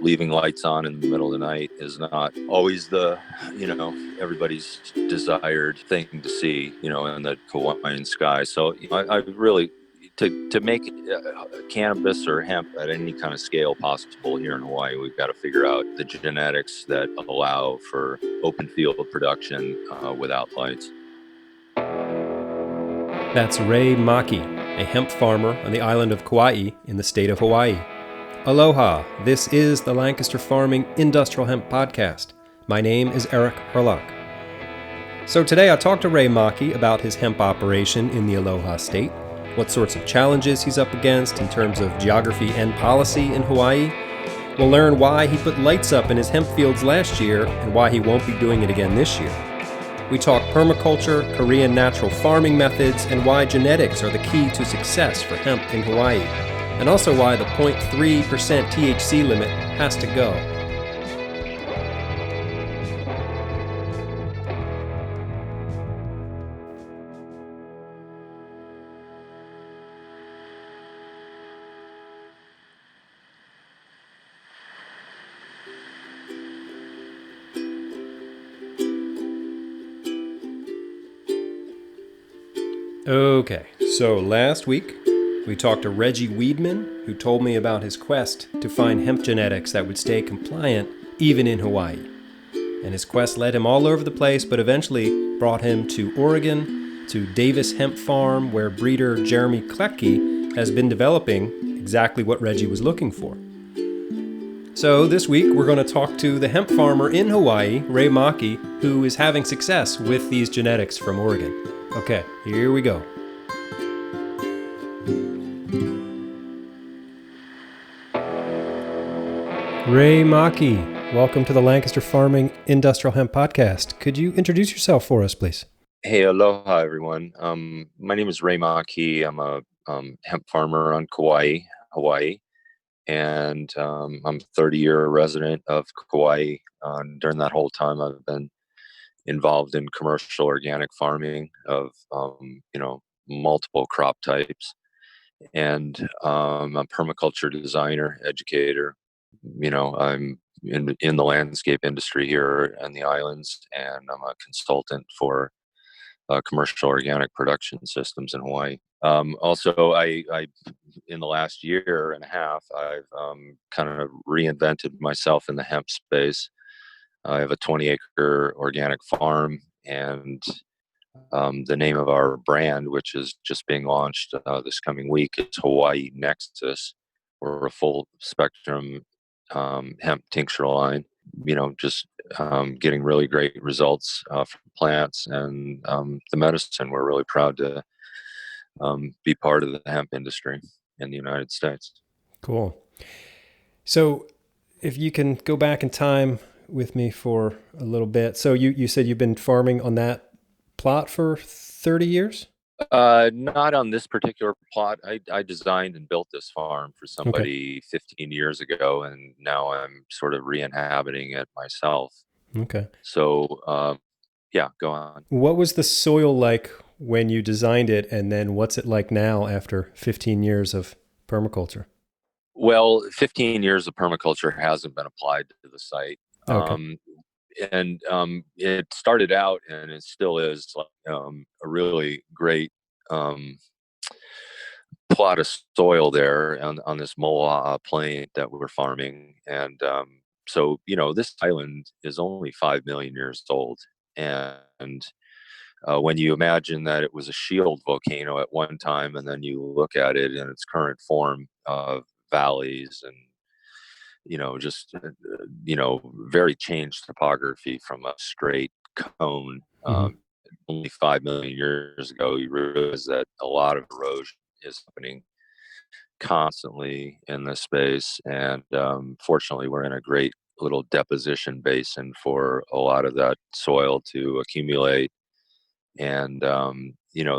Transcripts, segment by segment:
leaving lights on in the middle of the night is not always the, everybody's desired thing to see, in the Hawaiian sky. So I really, to make cannabis or hemp at any kind of scale possible here in Hawaii, we've got to figure out the genetics that allow for open field production without lights. That's Ray Maki, a hemp farmer on the island of Kauai in the state of Hawaii. Aloha, this is the Lancaster Farming Industrial Hemp Podcast. My name is Eric Herlock. So today I talked to Ray Maki about his hemp operation in the Aloha State, what sorts of challenges he's up against in terms of geography and policy in Hawaii. We'll learn why he put lights up in his hemp fields last year and why he won't be doing it again this year. We talk permaculture, Korean natural farming methods, and why genetics are the key to success for hemp in Hawaii, and also why the 0.3% THC limit has to go. Okay, so last week we talked to Reggie Weedman, who told me about his quest to find hemp genetics that would stay compliant even in Hawaii. And his quest led him all over the place, but eventually brought him to Oregon, to Davis Hemp Farm, where breeder Jeremy Klecki has been developing exactly what Reggie was looking for. So this week we're going to talk to the hemp farmer in Hawaii, Ray Maki, who is having success with these genetics from Oregon. Okay, here we go. Ray Maki, welcome to the Lancaster Farming Industrial Hemp Podcast. Could you introduce yourself for us, please? Hey, aloha, everyone. My name is Ray Maki. I'm a hemp farmer on Kauai, Hawaii, and I'm a 30-year resident of Kauai. During that whole time, I've been involved in commercial organic farming of, multiple crop types. And I'm a permaculture designer, educator. I'm in the landscape industry here in the islands, and I'm a consultant for commercial organic production systems in Hawaii. Also, I in the last year and a half, I've kind of reinvented myself in the hemp space. I have a 20-acre organic farm, and the name of our brand, which is just being launched this coming week, is Hawaii Nexus. We're a full spectrum hemp tincture line. Just getting really great results from plants and the medicine. We're really proud to be part of the hemp industry in the United States. Cool. So if you can go back in time with me for a little bit. So you said you've been farming on that plot for 30 years? Not on this particular plot. I designed and built this farm for somebody 15 years ago, and now I'm sort of re-inhabiting it myself. Okay. So, yeah, go on. What was the soil like when you designed it, and then what's it like now after 15 years of permaculture? Well, 15 years of permaculture hasn't been applied to the site. Okay. And it started out, and it still is, like, a really great plot of soil there on this Moa plain that we're farming. And so, this island is only 5 million years old. And when you imagine that it was a shield volcano at one time, and then you look at it in its current form of valleys and just very changed topography from a straight cone. Only 5 million years ago, you realize that a lot of erosion is happening constantly in this space, and fortunately, we're in a great little deposition basin for a lot of that soil to accumulate. And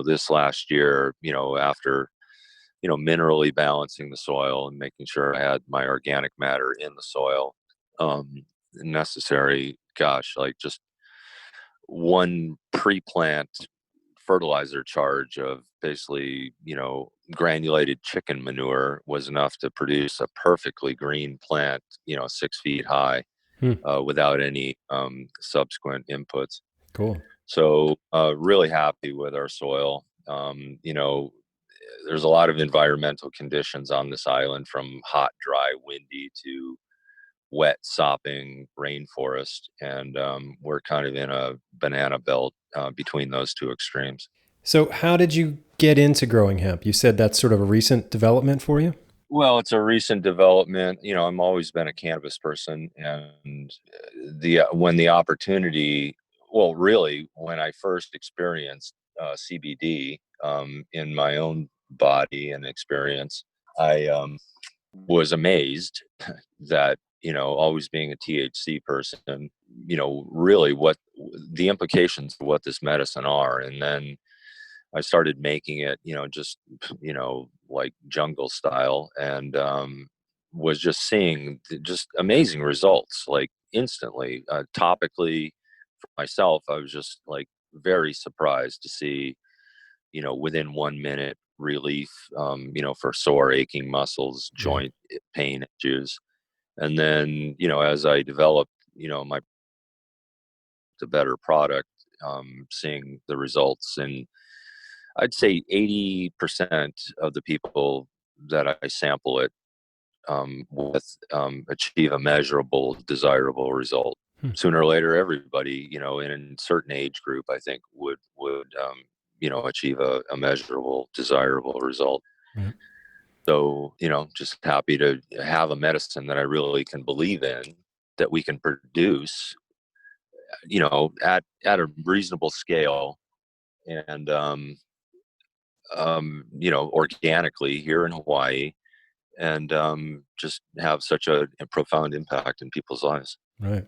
this last year, after minerally balancing the soil and making sure I had my organic matter in the soil necessary. Like just one pre-plant fertilizer charge of basically, granulated chicken manure was enough to produce a perfectly green plant, 6 feet high, Hmm. without any subsequent inputs. Cool. So really happy with our soil. There's a lot of environmental conditions on this island, from hot, dry, windy to wet, sopping rainforest, and we're kind of in a banana belt between those two extremes. So, how did you get into growing hemp? You said that's sort of a recent development for you? Well, it's a recent development. I've always been a cannabis person, and the when the opportunity, well, really, when I first experienced CBD in my own body and experience, I was amazed that, always being a THC person, really what the implications of what this medicine are. And then I started making it, just, like jungle style, and was just seeing just amazing results, like instantly, topically. For myself, I was just like very surprised to see, within 1 minute relief, for sore, aching muscles, Yeah. joint pain issues. And then, as I developed, my the better product, seeing the results. And I'd say 80% of the people that I sample it with achieve a measurable, desirable result. Hmm. Sooner or later, everybody, in a certain age group, I think would achieve a measurable, desirable result. Right. So, just happy to have a medicine that I really can believe in, that we can produce, at a reasonable scale, and organically here in Hawaii, and just have such a profound impact in people's lives. Right.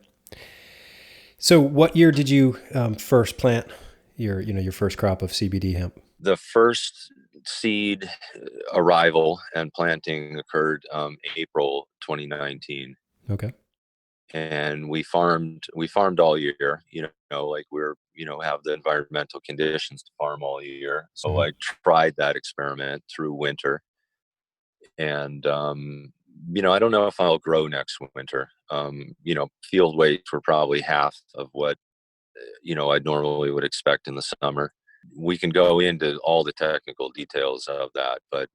So, what year did you first plant your first crop of CBD hemp? The first seed arrival and planting occurred April 2019, Okay. and we farmed all year. Like we're have the environmental conditions to farm all year. So Mhm. I tried that experiment through winter, and I don't know if I'll grow next winter. Field weights were probably half of what I normally would expect in the summer. We can go into all the technical details of that, but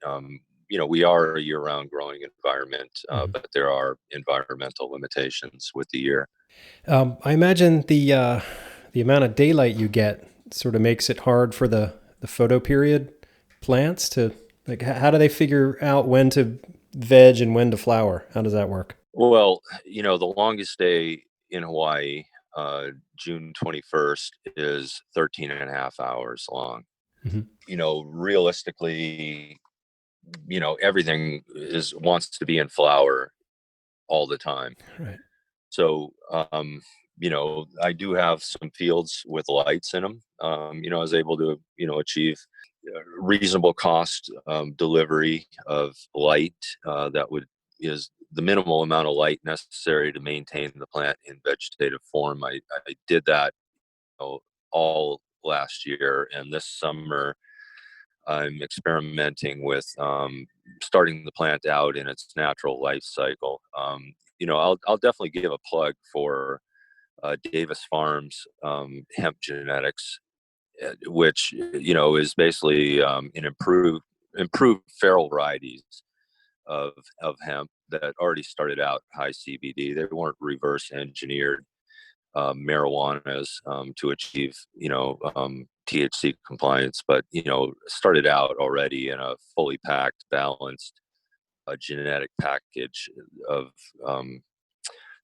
we are a year-round growing environment, Mhm. but there are environmental limitations with the year. I imagine the amount of daylight you get sort of makes it hard for the photo period plants to like. How do they figure out when to veg and when to flower? How does that work? Well, the longest day in Hawaii, June 21st, is 13 and a half hours long. Hmm. Realistically, everything is wants to be in flower all the time. Right. So, I do have some fields with lights in them. I was able to, achieve reasonable cost delivery of light that would is the minimal amount of light necessary to maintain the plant in vegetative form. I did that, all last year, and this summer I'm experimenting with starting the plant out in its natural life cycle. I'll definitely give a plug for Davis Farms hemp genetics, which is basically an improved feral varieties of hemp that already started out high CBD. They weren't reverse engineered marijuanas to achieve THC compliance, but started out already in a fully packed, balanced genetic package of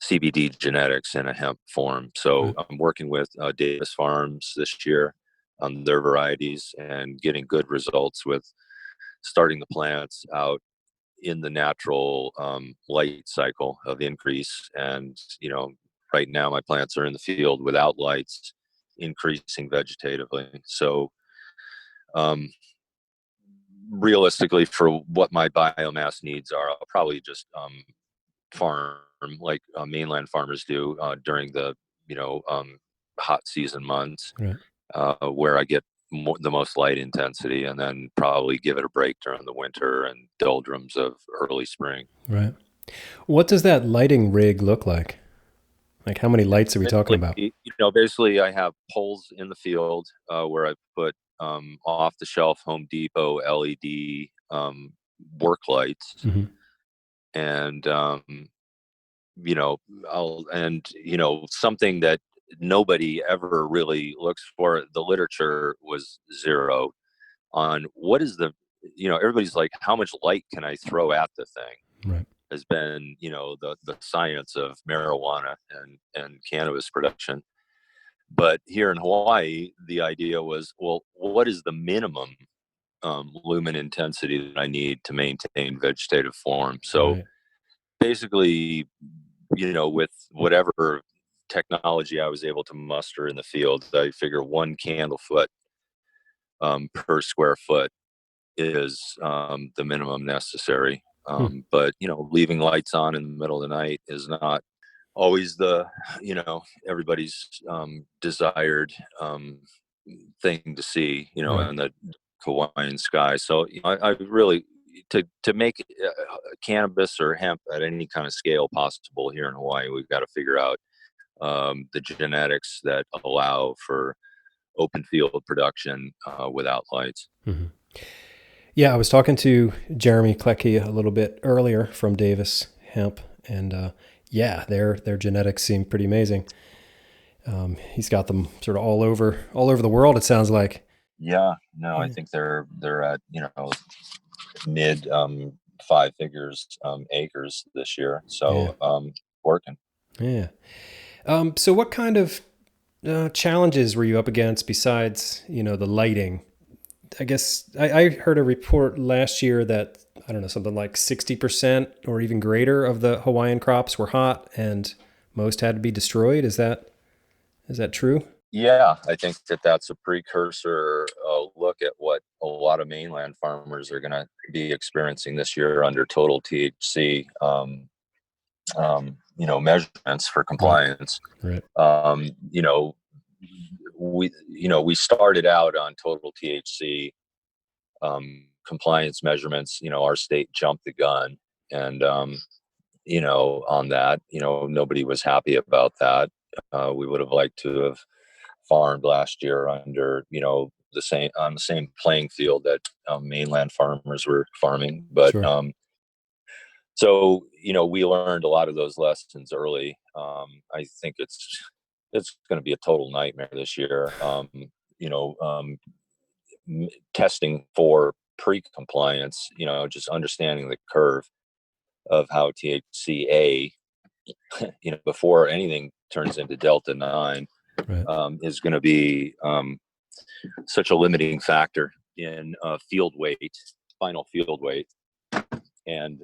CBD genetics in a hemp form. So Right. I'm working with Davis Farms this year on their varieties and getting good results with starting the plants out in the natural light cycle of increase. And, right now my plants are in the field without lights, increasing vegetatively. So, um, realistically, for what my biomass needs are, I'll probably just farm like mainland farmers do during the, hot season months, Right. where I get the most light intensity, and then probably give it a break during the winter and doldrums of early spring. Right. What does that lighting rig look like? Like, how many lights are we talking about? Basically, I have poles in the field where I put off the shelf Home Depot LED work lights, Mm-hmm. and something that nobody ever really looks for. The literature was zero on what is everybody's like, how much light can I throw at the thing? Right. Has been, the science of marijuana and cannabis production. But here in Hawaii, the idea was, well, what is the minimum lumen intensity that I need to maintain vegetative form? So Right. basically, with whatever technology I was able to muster in the field, I figure 1 candle foot per square foot is the minimum necessary. Hmm. But leaving lights on in the middle of the night is not always the everybody's desired thing to see, Right. in the Hawaiian sky. So I really to make cannabis or hemp at any kind of scale possible here in Hawaii, we've got to figure out the genetics that allow for open field production without lights. Mm-hmm. Yeah, I was talking to Jeremy Klecki a little bit earlier from Davis Hemp, and yeah, their genetics seem pretty amazing. He's got them sort of all over the world, it sounds like. Yeah, no, I think they're at mid 5 figures acres this year. So working. Yeah. So what kind of challenges were you up against besides, the lighting? I guess I heard a report last year that, I don't know, something like 60% or even greater of the Hawaiian crops were hot and most had to be destroyed. Is that true? Yeah, I think that's a precursor look at what a lot of mainland farmers are going to be experiencing this year under total THC, measurements for compliance. Right. We started out on total THC compliance measurements. Our state jumped the gun, and on that, nobody was happy about that. We would have liked to have farmed last year under, the same playing field that mainland farmers were farming. But Sure. so, we learned a lot of those lessons early. I think it's going to be a total nightmare this year. You know, um, Testing for pre-compliance, just understanding the curve of how THCA, before anything turns into Delta 9, Right. is going to be such a limiting factor in final field weight. And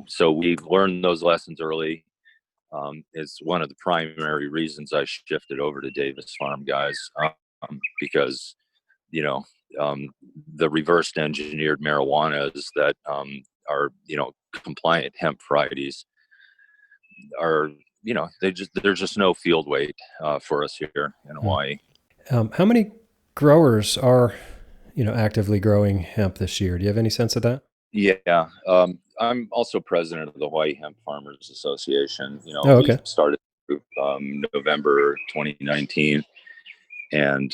so we've learned those lessons early. Is one of the primary reasons I shifted over to Davis Farm guys, because the reversed engineered marijuanas that are compliant hemp varieties are there's just no field weight for us here in Hawaii. How many growers are actively growing hemp this year? Do you have any sense of that? Yeah, I'm also president of the Hawaii Hemp Farmers Association. Oh, We okay. started November 2019, and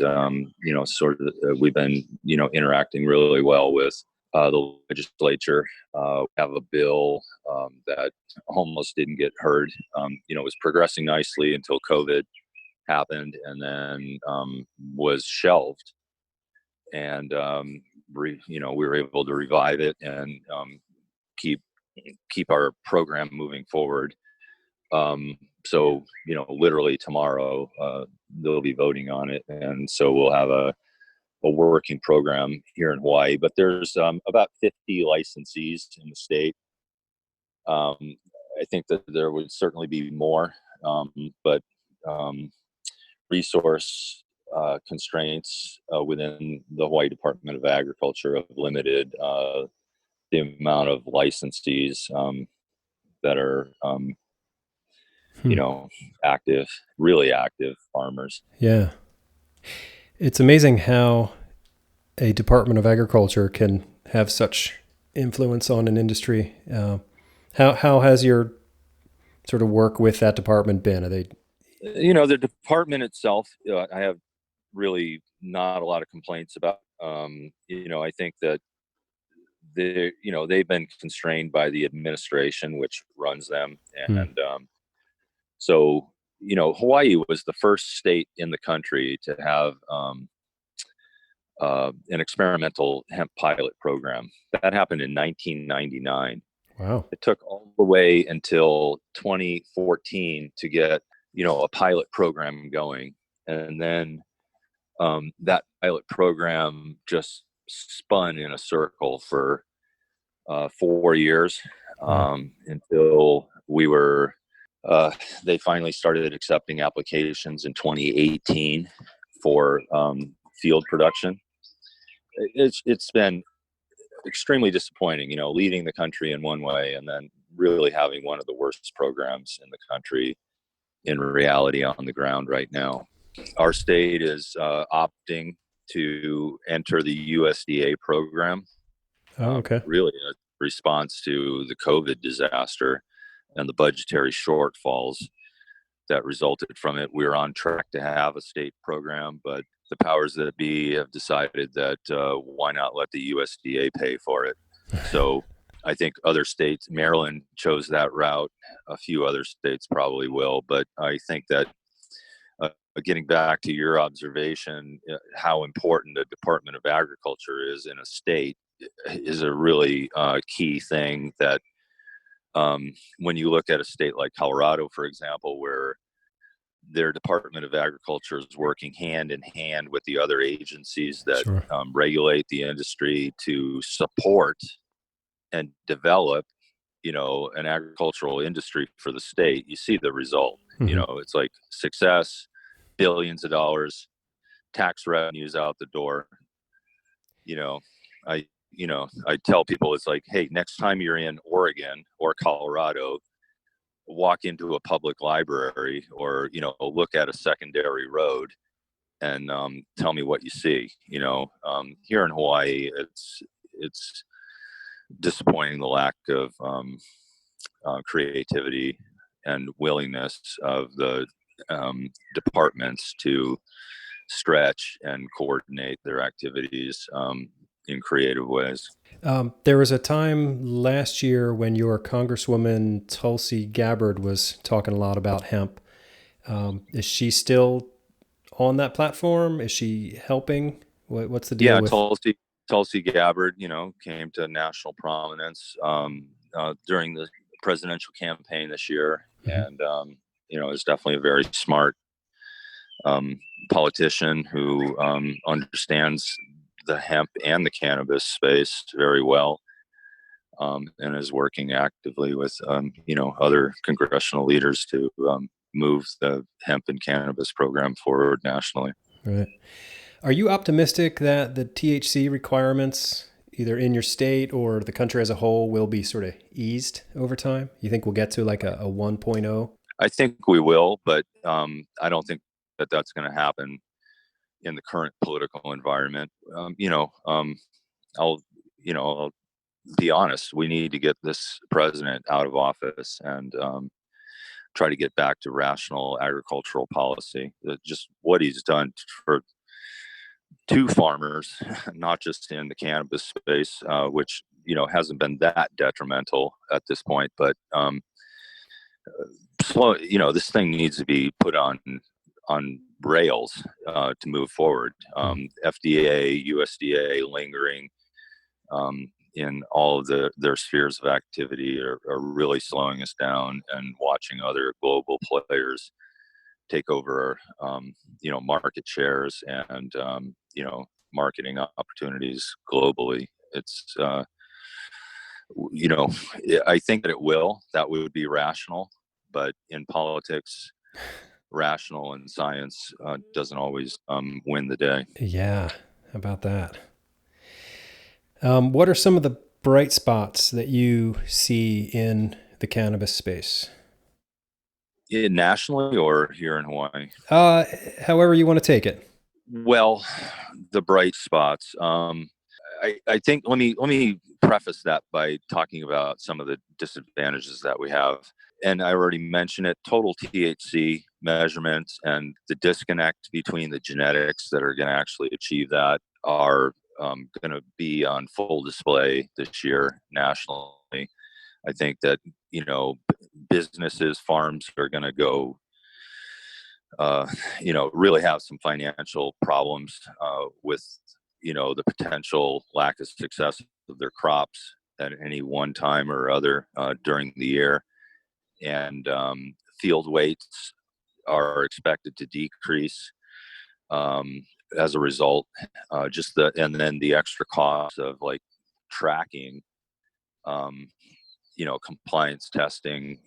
we've been interacting really well with the legislature. We have a bill that almost didn't get heard. It was progressing nicely until COVID happened, and then was shelved. And we were able to revive it and keep our program moving forward. So literally tomorrow they'll be voting on it, and so we'll have a working program here in Hawaii. But there's about 50 licensees in the state. I think that there would certainly be more, but resource constraints within the Hawaii Department of Agriculture have limited the amount of licensees that are, active, really active farmers. Yeah. It's amazing how a Department of Agriculture can have such influence on an industry. How has your sort of work with that department been? Are they? The department itself, I have really not a lot of complaints about. I think that they've been constrained by the administration which runs them, Hmm. and so Hawaii was the first state in the country to have an experimental hemp pilot program. That happened in 1999. Wow. It took all the way until 2014 to get a pilot program going, and then that pilot program just spun in a circle for 4 years, Wow. until they finally started accepting applications in 2018 for field production. It's been extremely disappointing, leading the country in one way and then really having one of the worst programs in the country in reality on the ground right now. Our state is opting to enter the USDA program, Oh, okay. really a response to the COVID disaster and the budgetary shortfalls that resulted from it. We're on track to have a state program, but the powers that be have decided that why not let the USDA pay for it? So I think other states, Maryland chose that route. A few other states probably will, but I think that getting back to your observation, how important the Department of Agriculture is in a state is a really key thing that when you look at a state like Colorado, for example, where their Department of Agriculture is working hand in hand with the other agencies that Sure. regulate the industry to support and develop, an agricultural industry for the state, you see the result. Mm-hmm. It's like success, billions of dollars, tax revenues out the door. You know, I, I tell people it's like, hey, next time you're in Oregon or Colorado, walk into a public library or look at a secondary road and tell me what you see. Here in Hawaii, it's disappointing, the lack of creativity and willingness of the departments to stretch and coordinate their activities in creative ways. There was a time last year when your Congresswoman Tulsi Gabbard was talking a lot about hemp. Is she still on that platform? Is she helping? What's the deal Yeah, with? Tulsi Gabbard, came to national prominence during the presidential campaign this year, Mhm. and is definitely a very smart politician who understands the hemp and the cannabis space very well, and is working actively with other congressional leaders to move the hemp and cannabis program forward nationally. Right. Are you optimistic that the THC requirements, either in your state or the country as a whole, will be sort of eased over time? You think we'll get to like a 1.0? I think we will, but I don't think that that's going to happen in the current political environment. I'll I'll be honest. We need to get this president out of office and try to get back to rational agricultural policy. Just what he's done for two farmers, not just in the cannabis space, which hasn't been that detrimental at this point, but slow. This thing needs to be put on rails to move forward. FDA, USDA lingering in all of their spheres of activity are really slowing us down, and watching other global players take over, market shares and marketing opportunities globally. It's I think that it will. That would be rational, but in politics, rational and science doesn't always win the day. Yeah, how about that? What are some of the bright spots that you see in the cannabis space? Nationally or here in Hawaii? Uh, However you want to take it. Well, the bright spots. I think let me preface that by talking about some of the disadvantages that we have. And I already mentioned it, total THC measurements and the disconnect between the genetics that are going to actually achieve that are going to be on full display this year nationally. I think that, businesses, farms are going to go, really have some financial problems with, the potential lack of success of their crops at any one time or other during the year. And field weights are expected to decrease as a result. And then the extra cost of like tracking, compliance testing,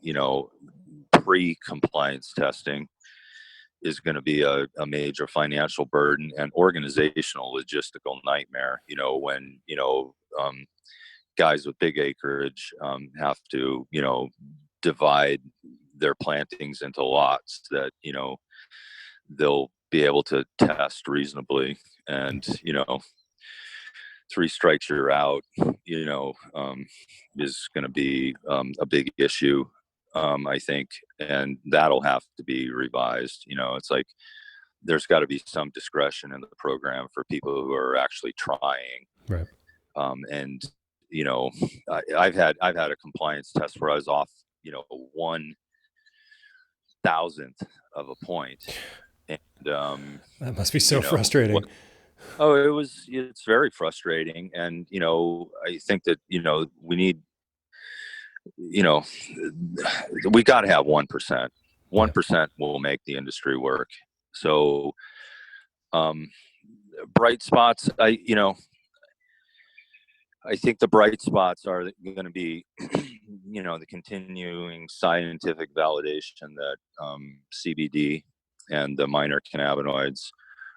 pre-compliance testing is going to be a major financial burden and organizational logistical nightmare. When guys with big acreage have to divide their plantings into lots that they'll be able to test reasonably, and 3 strikes you're out is going to be a big issue, I think, and that'll have to be revised. It's like there's got to be some discretion in the program for people who are actually trying. Right. And I've had a compliance test where I was off 1,000th of a point, and that must be so frustrating. It's very frustrating, and I think that we need, we got to have 1%. 1% will make the industry work. So bright spots, I think the bright spots are going to be the continuing scientific validation that CBD and the minor cannabinoids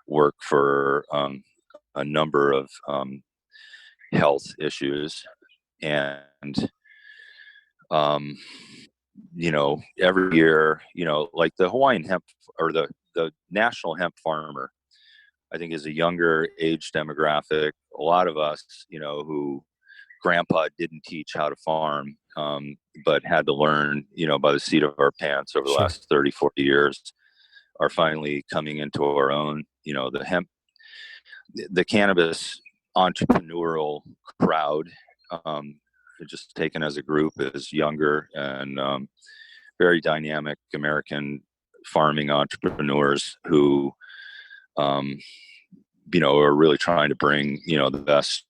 work for a number of health issues. And every year, like the Hawaiian hemp, or the national hemp farmer, I think, is a younger age demographic. A lot of us, who grandpa didn't teach how to farm, but had to learn, by the seat of our pants over the last 30, 40 years, are finally coming into our own. The cannabis entrepreneurial crowd, just taken as a group, is younger and very dynamic American farming entrepreneurs who are really trying to bring the best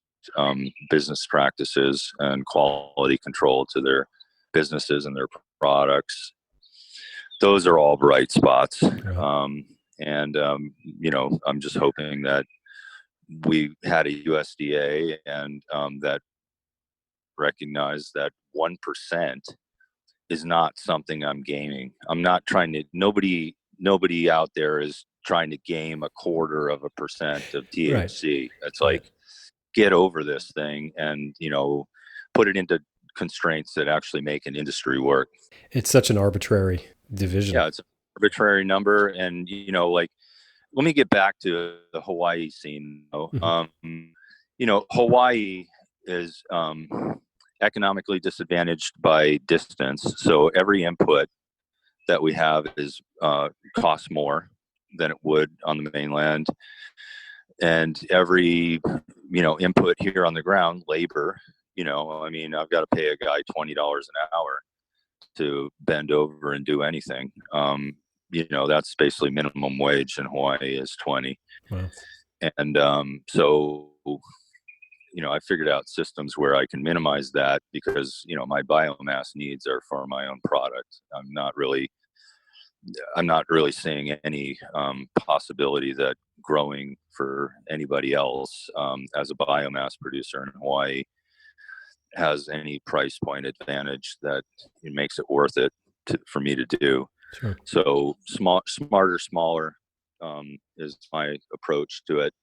business practices and quality control to their businesses and their products. Those are all bright spots. And I'm just hoping that we had a USDA and that recognize that 1% is not something I'm gaming. I'm not trying to, nobody out there is trying to game 0.25% of THC. Right. It's like, get over this thing and, put it into constraints that actually make an industry work. It's such an arbitrary division. Yeah, it's an arbitrary number. And, let me get back to the Hawaii scene. Hawaii is economically disadvantaged by distance. So every input that we have is costs more than it would on the mainland. And every, input here on the ground, labor, I've got to pay a guy $20 an hour to bend over and do anything. That's basically minimum wage in Hawaii is 20. Wow. And so, I figured out systems where I can minimize that because, my biomass needs are for my own product. I'm not really seeing any possibility that growing for anybody else as a biomass producer in Hawaii has any price point advantage that it makes it worth it for me to do. Sure. So smarter, smaller is my approach to it.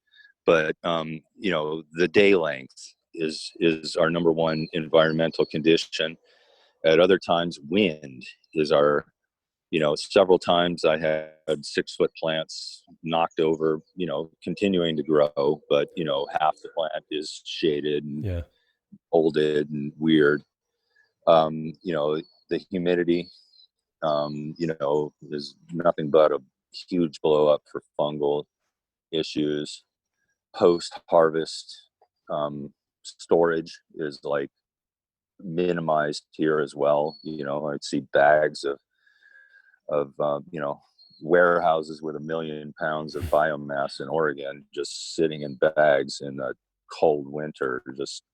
But the day length is our number one environmental condition. At other times, wind is our Several times I had 6-foot plants knocked over, continuing to grow, but, half the plant is shaded and Yeah. folded and weird. The humidity, is nothing but a huge blow up for fungal issues. Post-harvest storage is like minimized here as well. I'd see bags of warehouses with 1 million pounds of biomass in Oregon just sitting in bags in a cold winter, just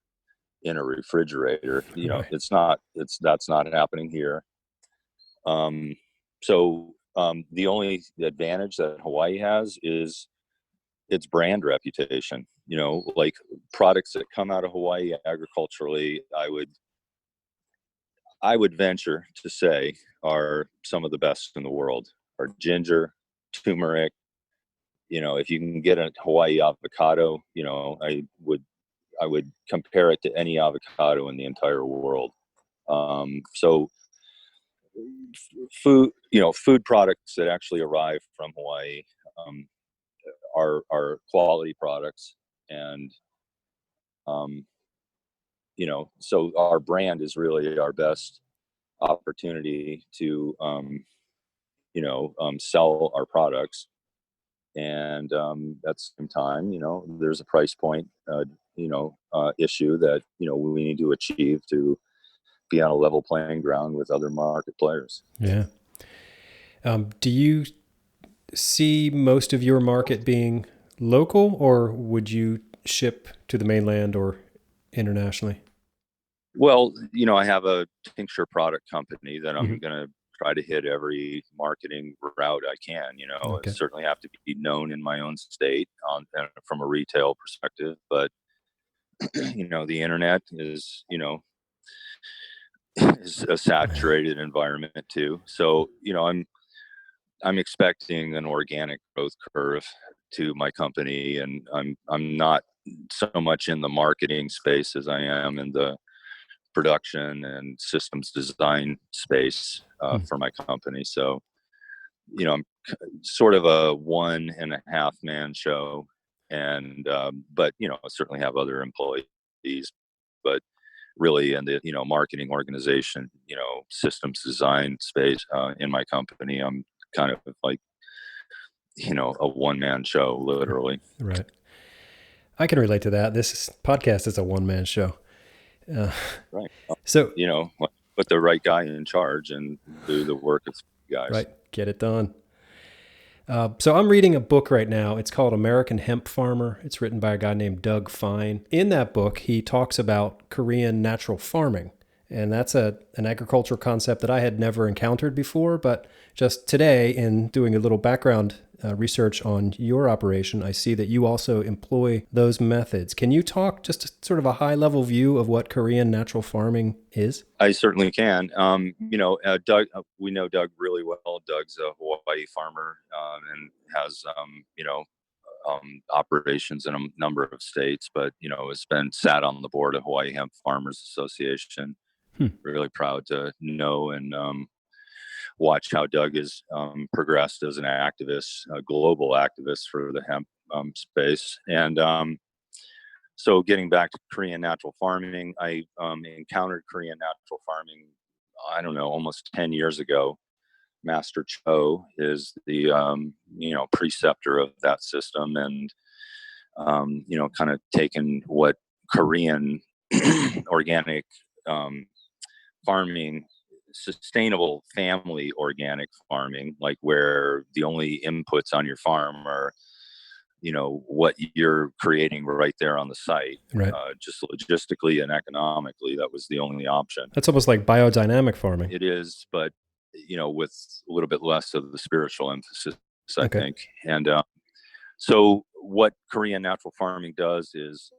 in a refrigerator. Right. That's not happening here. The only advantage that Hawaii has is its brand reputation. Like products that come out of Hawaii agriculturally, I would venture to say are some of the best in the world. Our ginger, turmeric. If you can get a Hawaii avocado, I would compare it to any avocado in the entire world. So food products that actually arrive from Hawaii are quality products, and so our brand is really our best opportunity to sell our products. And at the same time, there's a price point issue that we need to achieve to be on a level playing ground with other market players. Yeah. Do you see most of your market being local, or would you ship to the mainland or internationally? Well, I have a tincture product company that I'm Mm-hmm. going to try to hit every marketing route I can. Okay. I certainly have to be known in my own state from a retail perspective, but the internet is is a saturated environment too. So I'm expecting an organic growth curve to my company, and I'm not so much in the marketing space as I am in the production and systems design space for my company. So I'm sort of a 1.5 man show, and but I certainly have other employees, but really in the marketing organization, systems design space in my company, I'm kind of like a 1-man show, literally. Right. I can relate to that. This podcast is a one-man show. Right. So, Put the right guy in charge and do the work of guys. right, get it done. So I'm reading a book right now. It's called American Hemp Farmer. It's written by a guy named Doug Fine. In that book, he talks about Korean natural farming. And that's an agricultural concept that I had never encountered before. But just today, in doing a little background research on your operation, I see that you also employ those methods. Can you talk just sort of a high-level view of what Korean natural farming is? I certainly can. Doug, we know Doug really well. Doug's a Hawaii farmer and has, operations in a number of states, but, has been sat on the board of Hawaii Hemp Farmers Association. Really proud to know and watch how Doug has progressed as an activist, a global activist for the hemp space. And so getting back to Korean natural farming, I encountered Korean natural farming, I don't know, almost 10 years ago. Master Cho is the, preceptor of that system, and, kind of taken what Korean organic farming, sustainable family organic farming, like where the only inputs on your farm are what you're creating right there on the site. Right. Just logistically and economically, that was the only option. That's almost like biodynamic farming. It is, but with a little bit less of the spiritual emphasis, I think. And so what Korean natural farming does is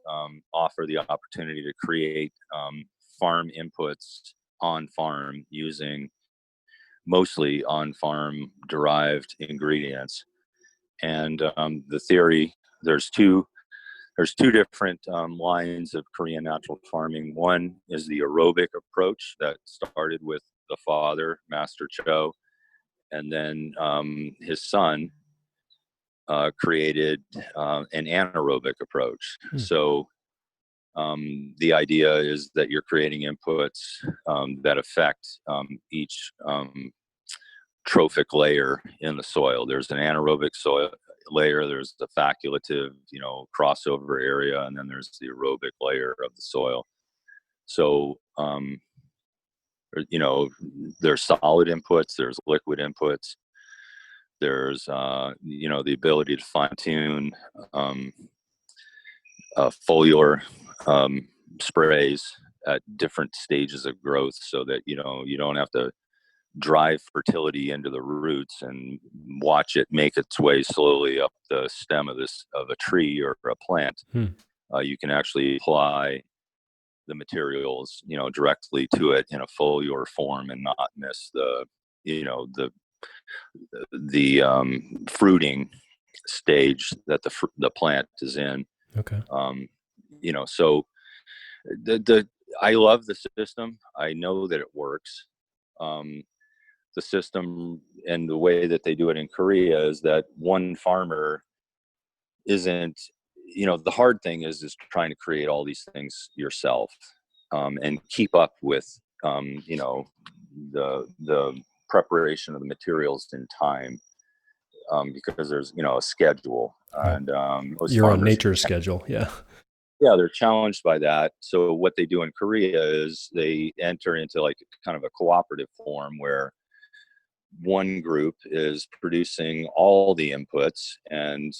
offer the opportunity to create farm inputs on farm using mostly on farm derived ingredients. And the theory, there's two different lines of Korean natural farming. One is the aerobic approach that started with the father, Master Cho, And then his son created an anaerobic approach. So the idea is that you're creating inputs that affect each trophic layer in the soil. There's an anaerobic soil layer, there's the facultative, crossover area, and then there's the aerobic layer of the soil. So, there's solid inputs, there's liquid inputs, there's, the ability to fine tune foliar sprays at different stages of growth so that, you don't have to drive fertility into the roots and watch it make its way slowly up the stem of a tree or a plant. You can actually apply the materials, directly to it in a foliar form and not miss the fruiting stage that the plant is in. Okay. So I love the system. I know that it works. The system and the way that they do it in Korea is that one farmer isn't, the hard thing is trying to create all these things yourself, and keep up with, the preparation of the materials in time, because there's, a schedule, and you're on nature's schedule. Yeah, they're challenged by that. So what they do in Korea is they enter into like kind of a cooperative form where one group is producing all the inputs and,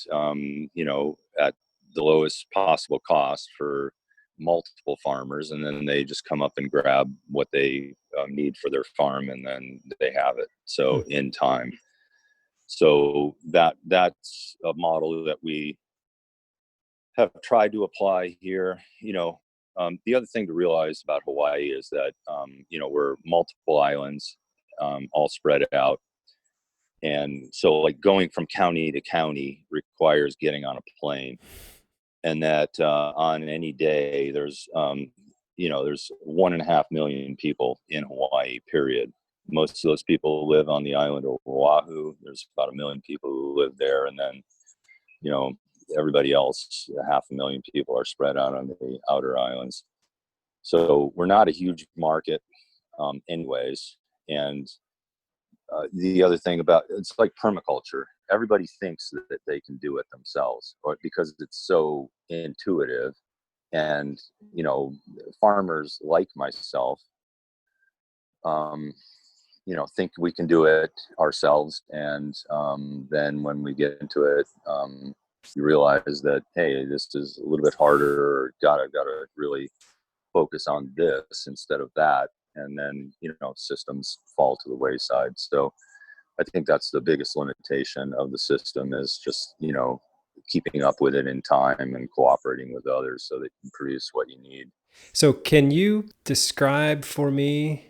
at the lowest possible cost for multiple farmers. And then they just come up and grab what they need for their farm, and then they have it. So in time. So that's a model that we have tried to apply here. The other thing to realize about Hawaii is that, we're multiple islands, all spread out. And so like going from county to county requires getting on a plane, and that on any day there's 1.5 million people in Hawaii, period. Most of those people live on the island of Oahu. There's about 1 million people who live there. And then, everybody else, 500,000 people are spread out on the outer islands. So we're not a huge market anyways. And the other thing about it's like permaculture. Everybody thinks that they can do it themselves, or because it's so intuitive. And, farmers like myself, think we can do it ourselves. And then when we get into it, you realize that, hey, this is a little bit harder, or gotta really focus on this instead of that. And then, systems fall to the wayside. So I think that's the biggest limitation of the system is just, keeping up with it in time and cooperating with others so that you can produce what you need. So can you describe for me,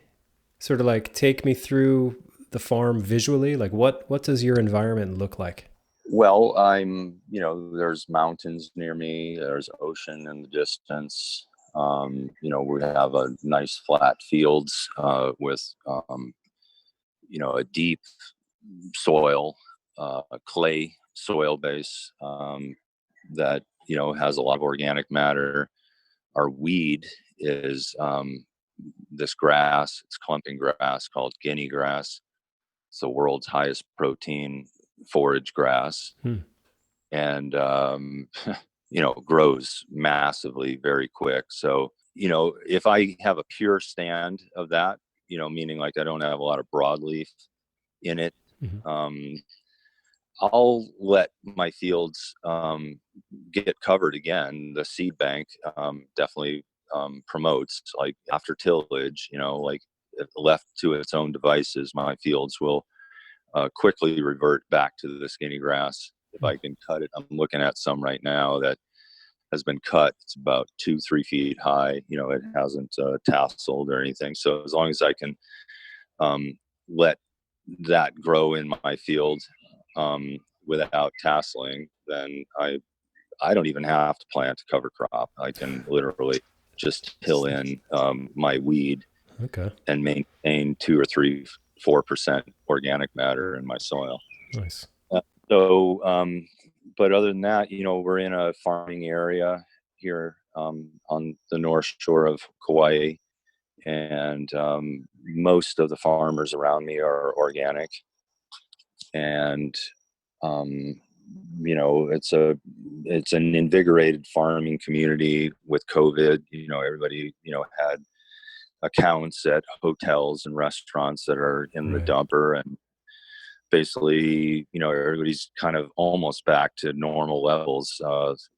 sort of like take me through the farm visually? Like what does your environment look like? Well, there's mountains near me. There's ocean in the distance. We have a nice flat fields with, a deep soil, a clay soil base that, has a lot of organic matter. Our weed is this grass. It's clumping grass called guinea grass. It's the world's highest protein forage grass. And, grows massively very quick. So, if I have a pure stand of that, meaning like I don't have a lot of broadleaf in it, I'll let my fields get covered again. The seed bank definitely promotes, like after tillage, like if left to its own devices, my fields will quickly revert back to the skinny grass. If I can cut it, I'm looking at some right now that has been cut. It's about 2-3 feet high. It hasn't tasseled or anything. So as long as I can let that grow in my field without tasseling, then I don't even have to plant a cover crop. I can literally just till in my weed, okay, and maintain 2 or 3, 4% organic matter in my soil. Nice. So, but other than that, we're in a farming area here on the North Shore of Kauai, and most of the farmers around me are organic. And it's an invigorated farming community with COVID. Everybody had accounts at hotels and restaurants that are in the Right. dumper, and basically, everybody's kind of almost back to normal levels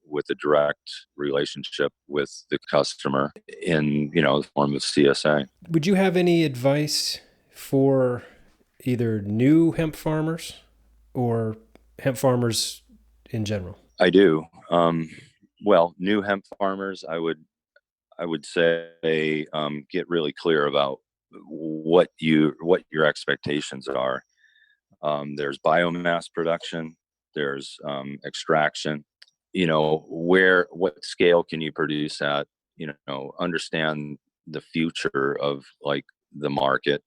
with a direct relationship with the customer in, the form of CSA. Would you have any advice for either new hemp farmers or hemp farmers in general? I do. Well, new hemp farmers, I would say get really clear about what your expectations are. There's biomass production, there's extraction. What scale can you produce at? Understand the future of like the market.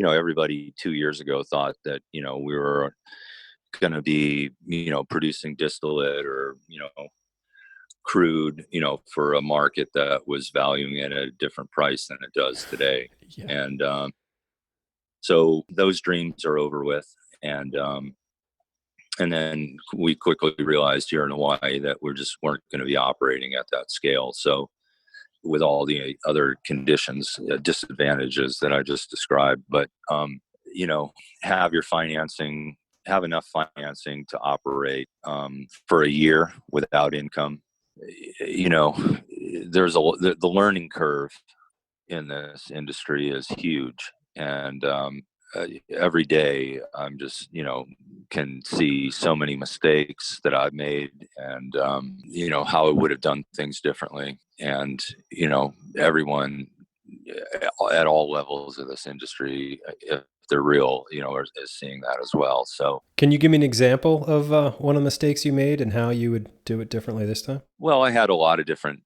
Everybody 2 years ago thought that we were going to be producing distillate or crude for a market that was valuing it at a different price than it does today. Yeah. And so those dreams are over with. And then we quickly realized here in Hawaii that we just weren't going to be operating at that scale. So with all the other conditions, disadvantages that I just described, but have enough financing to operate for a year without income. There's the learning curve in this industry is huge, and every day I'm just can see so many mistakes that I've made, and how I would have done things differently. And everyone at all levels of this industry, if they're real, is seeing that as well. So can you give me an example of one of the mistakes you made and how you would do it differently this time? Well, I had a lot of different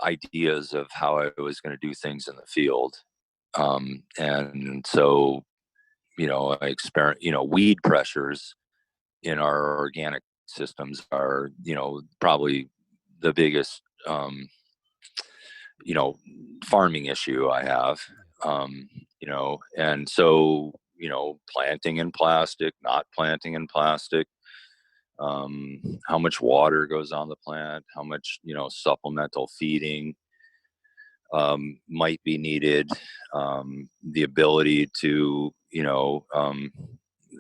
ideas of how I was going to do things in the field. And so, I experiment, weed pressures in our organic systems are, probably the biggest, farming issue I have. And so, planting in plastic, not planting in plastic, how much water goes on the plant, how much, supplemental feeding might be needed, the ability to,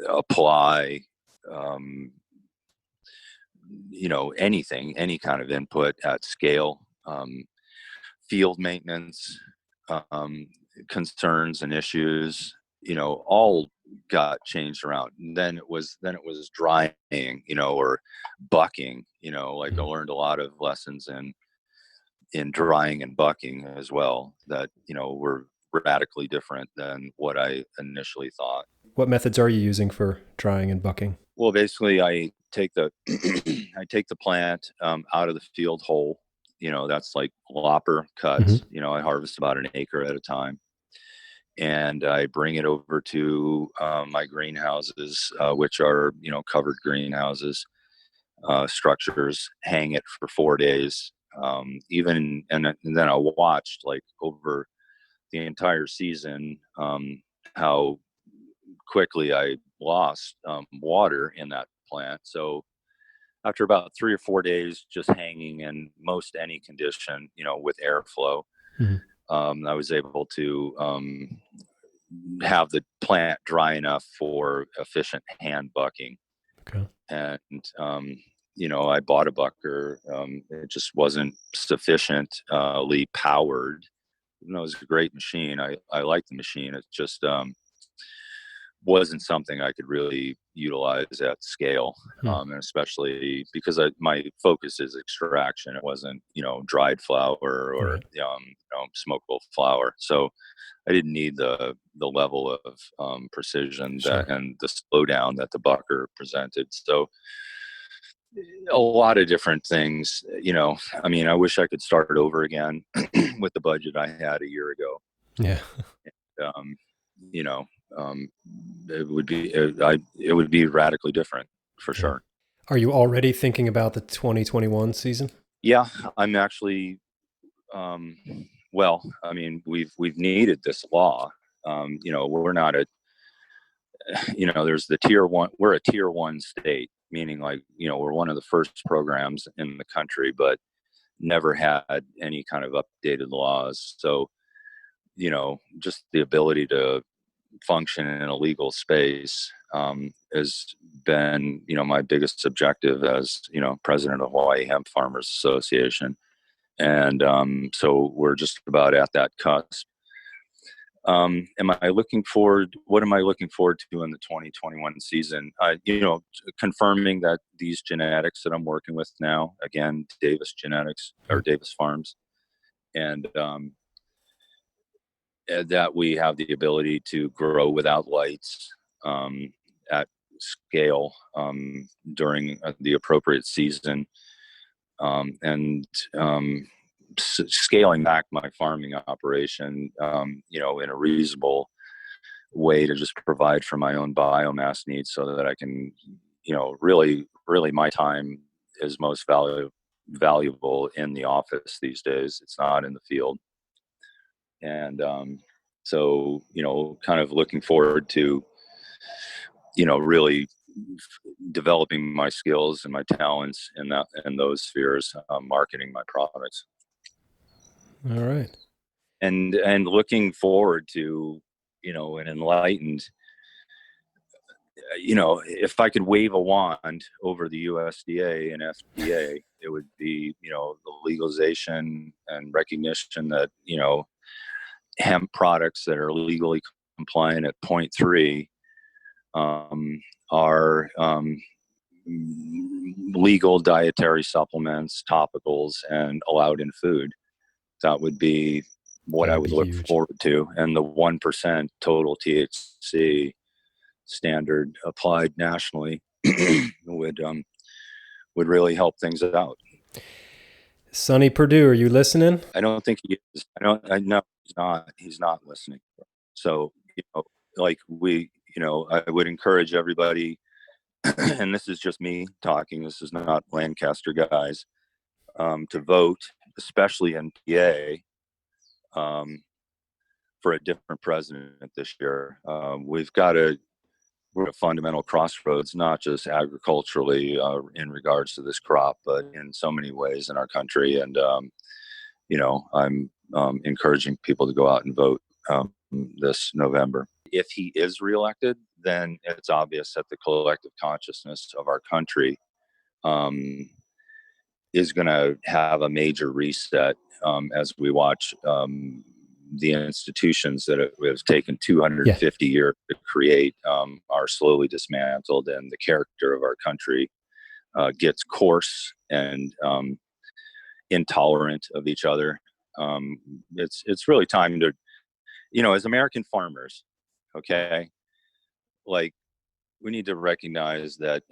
apply, anything, any kind of input at scale, field maintenance, concerns and issues, all got changed around. And then it was drying, or bucking, like I learned a lot of lessons in drying and bucking as well that were radically different than what I initially thought. What methods are you using for drying and bucking? Well, basically, I take the I take the plant out of the field whole. That's like lopper cuts. Mm-hmm. I harvest about an acre at a time, and I bring it over to my greenhouses, which are covered greenhouses, structures. Hang it for 4 days. And then I watched like over the entire season how quickly I lost water in that plant. So after about 3 or 4 days just hanging in most any condition, with airflow, I was able to have the plant dry enough for efficient hand bucking. Okay. And I bought a bucker. It just wasn't sufficiently powered. Even though it was a great machine, I liked the machine. It just wasn't something I could really utilize at scale, and especially because my focus is extraction. It wasn't dried flour or smokable flour. So I didn't need the level of precision and the slowdown that the bucker presented. So a lot of different things, I wish I could start over again with the budget I had a year ago. Yeah. um, it would be radically different for Yeah. sure. Are you already thinking about the 2021 season? Yeah, I'm actually. Um, well, I mean, we've needed this law. We're not there's the tier one. We're a tier one state, meaning like we're one of the first programs in the country, but never had any kind of updated laws. So just the ability to function in a legal space has been, my biggest objective as, president of Hawaii Hemp Farmers Association. And so we're just about at that cusp. What am I looking forward to in the 2021 season? Confirming that these genetics that I'm working with now, again, Davis Genetics or Davis Farms, and that we have the ability to grow without lights at scale during the appropriate season, and scaling back my farming operation, in a reasonable way to just provide for my own biomass needs, so that I can, really, really, my time is most valuable in the office these days. It's not in the field. And so kind of looking forward to really developing my skills and my talents in those spheres, marketing my products. All right. And looking forward to an enlightened, if I could wave a wand over the USDA and FDA, it would be the legalization and recognition that hemp products that are legally compliant at 0.3 are legal dietary supplements, topicals, and allowed in food. That would be what I would look forward to. And the 1% total THC standard applied nationally would really help things out. Sonny Perdue, are you listening? I don't think he is. I know he's not listening. So, I would encourage everybody, and this is just me talking, this is not Lancaster guys, to vote, especially in PA, for a different president this year. We're at a fundamental crossroads, not just agriculturally in regards to this crop, but in so many ways in our country. And, I'm encouraging people to go out and vote this November. If he is reelected, then it's obvious that the collective consciousness of our country is going to have a major reset as we watch the institutions that have taken 250 years to create are slowly dismantled, and the character of our country gets coarse and intolerant of each other. It's really time to, as American farmers, okay, like we need to recognize that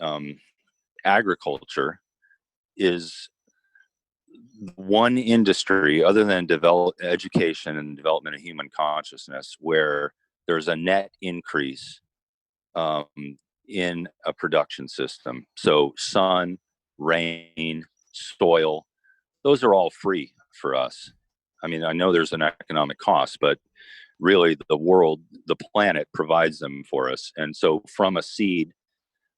agriculture is one industry other than education and development of human consciousness where there's a net increase in a production system. So sun, rain, soil, those are all free for us. I mean, I know there's an economic cost, but really the planet provides them for us. And so from a seed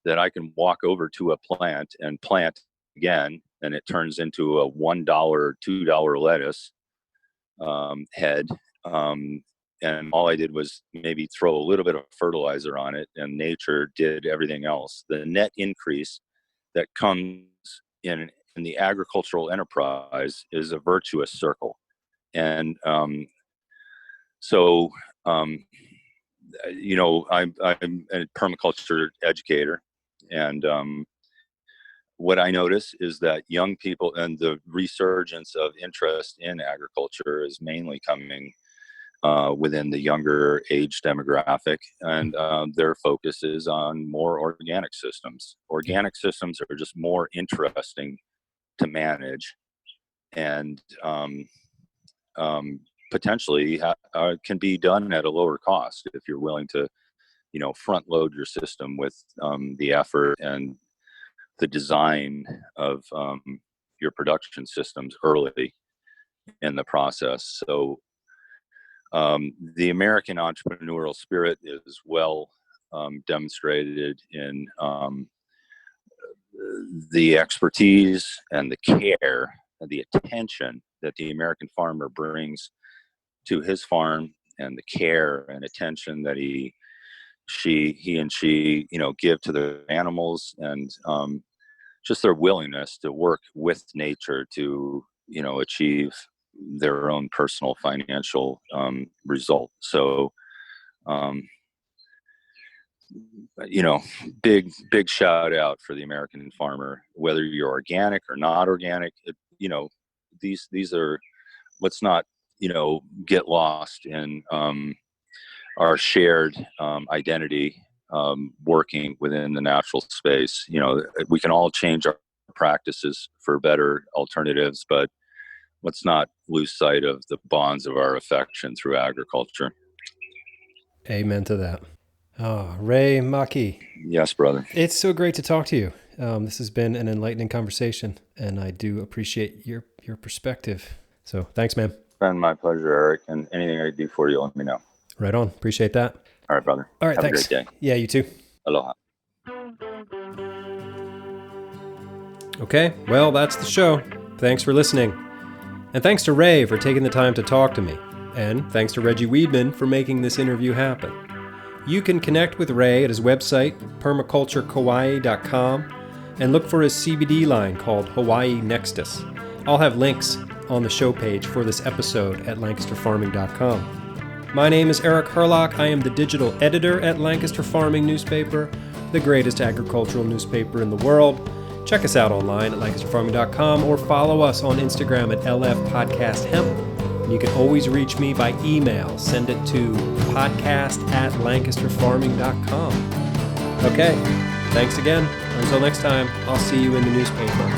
that I can walk over to a plant and plant again, and it turns into a $1, $2 lettuce head. And all I did was maybe throw a little bit of fertilizer on it, and nature did everything else. The net increase that comes in the agricultural enterprise is a virtuous circle. And so, I'm a permaculture educator, and what I notice is that young people and the resurgence of interest in agriculture is mainly coming within the younger age demographic, and their focus is on more organic systems. Organic systems are just more interesting to manage, and potentially can be done at a lower cost if you're willing to front load your system with the effort and the design of your production systems early in the process. So the American entrepreneurial spirit is well demonstrated in the expertise and the care and the attention that the American farmer brings to his farm, and the care and attention that he and she give to the animals, and just their willingness to work with nature to achieve their own personal financial result. So big shout out for the American farmer, whether you're organic or not organic. These are, let's not get lost in our shared identity, working within the natural space. We can all change our practices for better alternatives, but let's not lose sight of the bonds of our affection through agriculture. Amen to that. Oh, Ray Maki. Yes, brother. It's so great to talk to you. This has been an enlightening conversation, and I do appreciate your perspective. So thanks, man. It's been my pleasure, Eric, and anything I can do for you, let me know. Right on. Appreciate that. All right, brother. All right, Have thanks. a great day. Yeah, you too. Aloha. Okay, well, that's the show. Thanks for listening. And thanks to Ray for taking the time to talk to me. And thanks to Reggie Weedman for making this interview happen. You can connect with Ray at his website, permaculturekauai.com, and look for his CBD line called Hawaii Nextus. I'll have links on the show page for this episode at lancasterfarming.com. My name is Eric Herlock. I am the digital editor at Lancaster Farming Newspaper, the greatest agricultural newspaper in the world. Check us out online at lancasterfarming.com or follow us on Instagram at LFPodcastHemp. You can always reach me by email. Send it to podcast@lancasterfarming.com. Okay, thanks again. Until next time, I'll see you in the newspaper.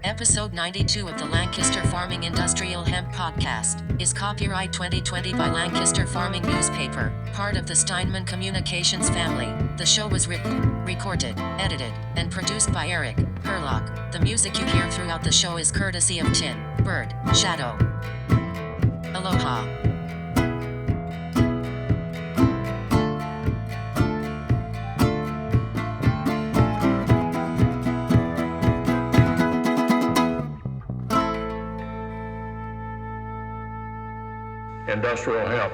Episode 92 of the Lancaster Farming Industrial Hemp Podcast is copyright 2020 by Lancaster Farming Newspaper, part of the Steinman Communications family. The show was written, recorded, edited, and produced by Eric Herlock. The music you hear throughout the show is courtesy of Tin Bird Shadow. Aloha. Industrial hemp.